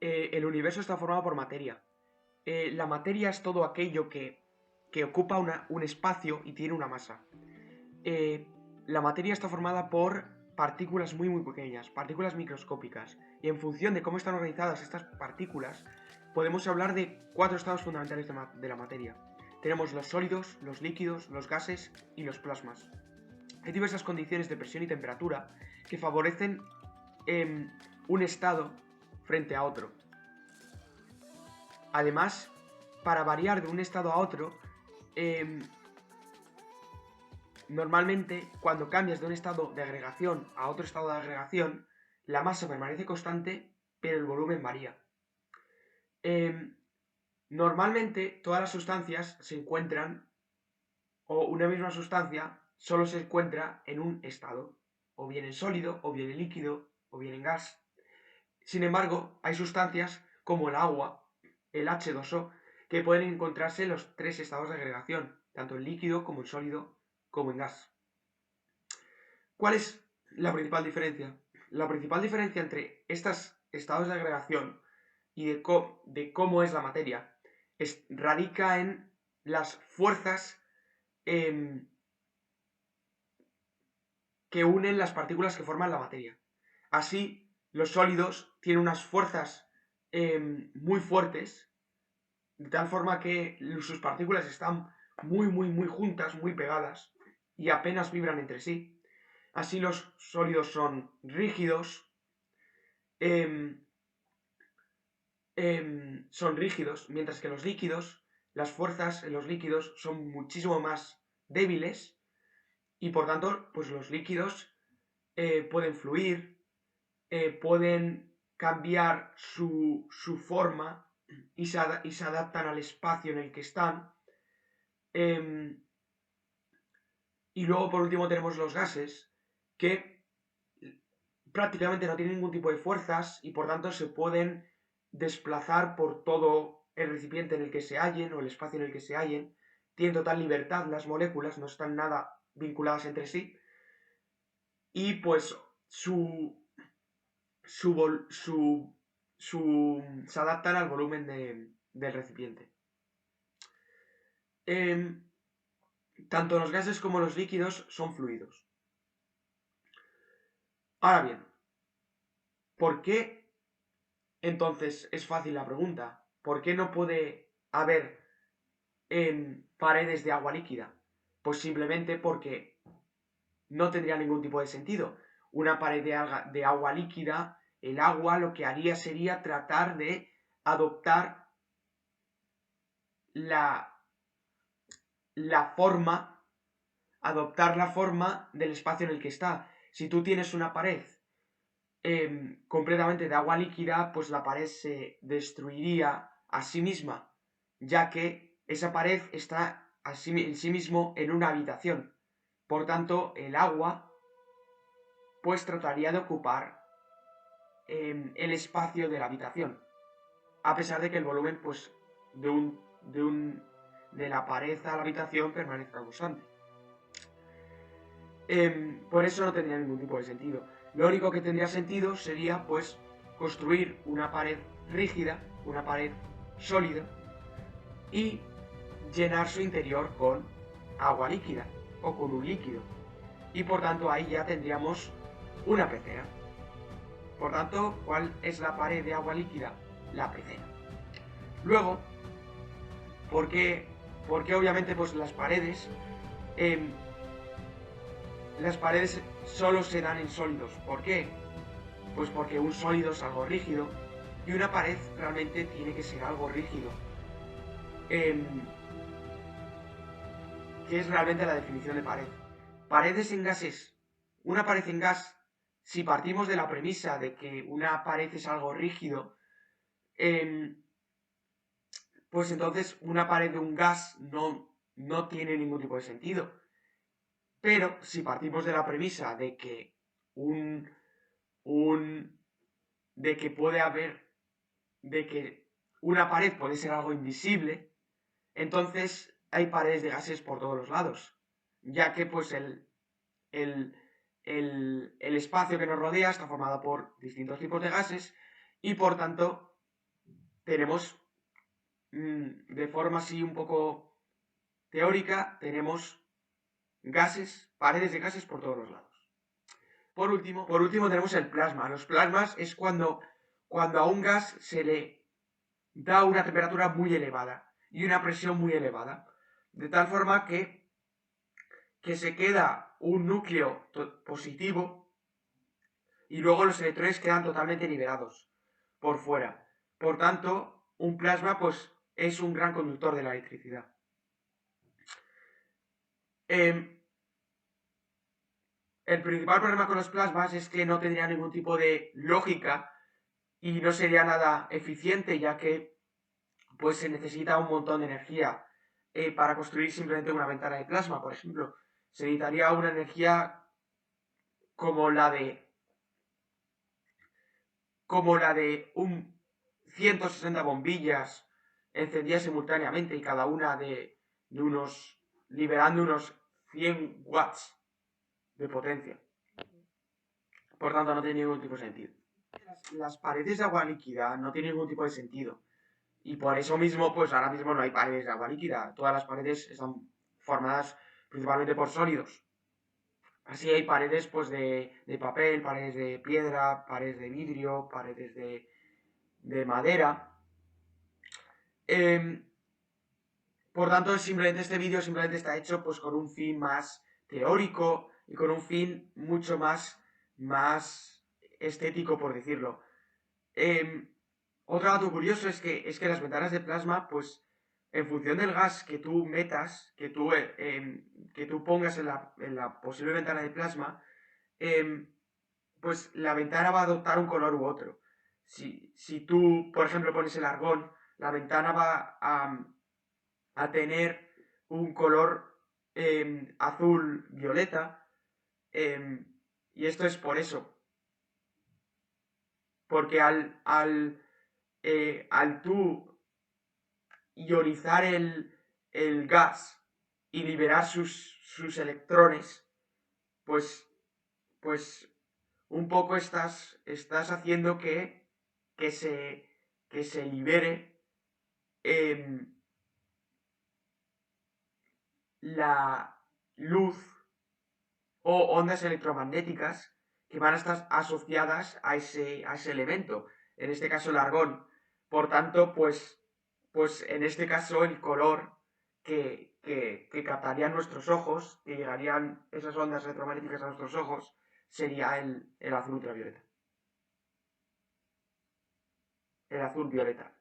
El universo está formado por materia. La materia es todo aquello que ocupa un espacio y tiene una masa. Eh, la materia está formada por partículas muy pequeñas, partículas microscópicas. Y en función de cómo están organizadas estas partículas, podemos hablar de 4 estados fundamentales de la materia. Tenemos los sólidos, los líquidos, los gases y los plasmas. Hay diversas condiciones de presión y temperatura que favorecen un estado frente a otro. Además, para variar de un estado a otro, normalmente cuando cambias de un estado de agregación a otro estado de agregación, la masa permanece constante, pero el volumen varía. Normalmente todas las sustancias se encuentran, o una misma sustancia solo se encuentra en un estado, o bien en sólido, o bien en líquido, o bien en gas. Sin embargo, hay sustancias como el agua, el H2O, que pueden encontrarse en los 3 estados de agregación, tanto en líquido como en sólido como en gas. ¿Cuál es la principal diferencia? La principal diferencia entre estos estados de agregación y de cómo es la materia radica en las fuerzas que unen las partículas que forman la materia. Así, los sólidos tienen unas fuerzas muy fuertes, de tal forma que sus partículas están muy juntas, muy pegadas, y apenas vibran entre sí. Así los sólidos son rígidos, mientras que los líquidos, las fuerzas en los líquidos son muchísimo más débiles y por tanto, pues los líquidos pueden fluir, pueden cambiar su forma y se adaptan al espacio en el que están. Y luego, por último, tenemos los gases, que prácticamente no tienen ningún tipo de fuerzas y por tanto se pueden desplazar por todo el recipiente en el que se hallen o el espacio en el que se hallen. Tienen total libertad las moléculas, no están nada vinculadas entre sí. Y pues se adaptan al volumen del recipiente. Tanto los gases como los líquidos son fluidos. Ahora bien, ¿por qué entonces es fácil la pregunta? ¿Por qué no puede haber paredes de agua líquida? Pues simplemente porque no tendría ningún tipo de sentido. Una pared de agua líquida, el agua lo que haría sería tratar de adoptar la forma, del espacio en el que está. Si tú tienes una pared completamente de agua líquida, pues la pared se destruiría a sí misma, ya que esa pared está en sí mismo en una habitación. Por tanto, el agua pues trataría de ocupar el espacio de la habitación, a pesar de que el volumen pues de la pared a la habitación permanezca constante. Por eso no tendría ningún tipo de sentido. Lo único que tendría sentido sería pues construir una pared rígida, una pared sólida y llenar su interior con agua líquida o con un líquido. Y por tanto ahí ya tendríamos una pecera. Por tanto, ¿cuál es la pared de agua líquida? La pecera. Luego, porque obviamente pues las paredes solo se dan en sólidos. ¿Por qué? Pues porque un sólido es algo rígido y una pared realmente tiene que ser algo rígido. ¿Qué es realmente la definición de pared? Paredes en gases. Una pared en gas, si partimos de la premisa de que una pared es algo rígido, pues entonces una pared de un gas no tiene ningún tipo de sentido. Pero si partimos de la premisa de que de que puede haber, de que una pared puede ser algo invisible, entonces hay paredes de gases por todos los lados, ya que pues el, el espacio que nos rodea está formado por distintos tipos de gases y por tanto tenemos, de forma así un poco teórica, tenemos gases, paredes de gases por todos los lados. Por último tenemos el plasma. Los plasmas es cuando a un gas se le da una temperatura muy elevada y una presión muy elevada, de tal forma que se queda un núcleo positivo y luego los electrones quedan totalmente liberados por fuera. Por tanto, un plasma pues es un gran conductor de la electricidad. El principal problema con los plasmas es que no tendría ningún tipo de lógica y no sería nada eficiente, ya que pues se necesita un montón de energía para construir simplemente una ventana de plasma, por ejemplo. Se necesitaría una energía como la de un 160 bombillas encendidas simultáneamente y cada una liberando unos 100 watts de potencia. Por tanto, no tiene ningún tipo de sentido. Las paredes de agua líquida no tienen ningún tipo de sentido. Y por eso mismo, pues ahora mismo no hay paredes de agua líquida. Todas las paredes están formadas principalmente por sólidos. Así hay paredes pues de papel, paredes de piedra, paredes de vidrio, paredes de madera. Por tanto, este vídeo simplemente está hecho pues con un fin más teórico y con un fin mucho más estético, por decirlo. Otro dato curioso es que las ventanas de plasma, pues en función del gas que tú metas, que tú pongas en la posible ventana de plasma, pues la ventana va a adoptar un color u otro. Si tú, por ejemplo, pones el argón, la ventana va a tener un color azul violeta, y esto es por eso, porque al tú ionizar el gas y liberar sus electrones, pues un poco estás haciendo que se libere la luz o ondas electromagnéticas que van a estar asociadas a ese elemento, en este caso el argón. Por tanto, pues en este caso el color que captarían nuestros ojos, que llegarían esas ondas electromagnéticas a nuestros ojos, sería el azul ultravioleta. El azul violeta.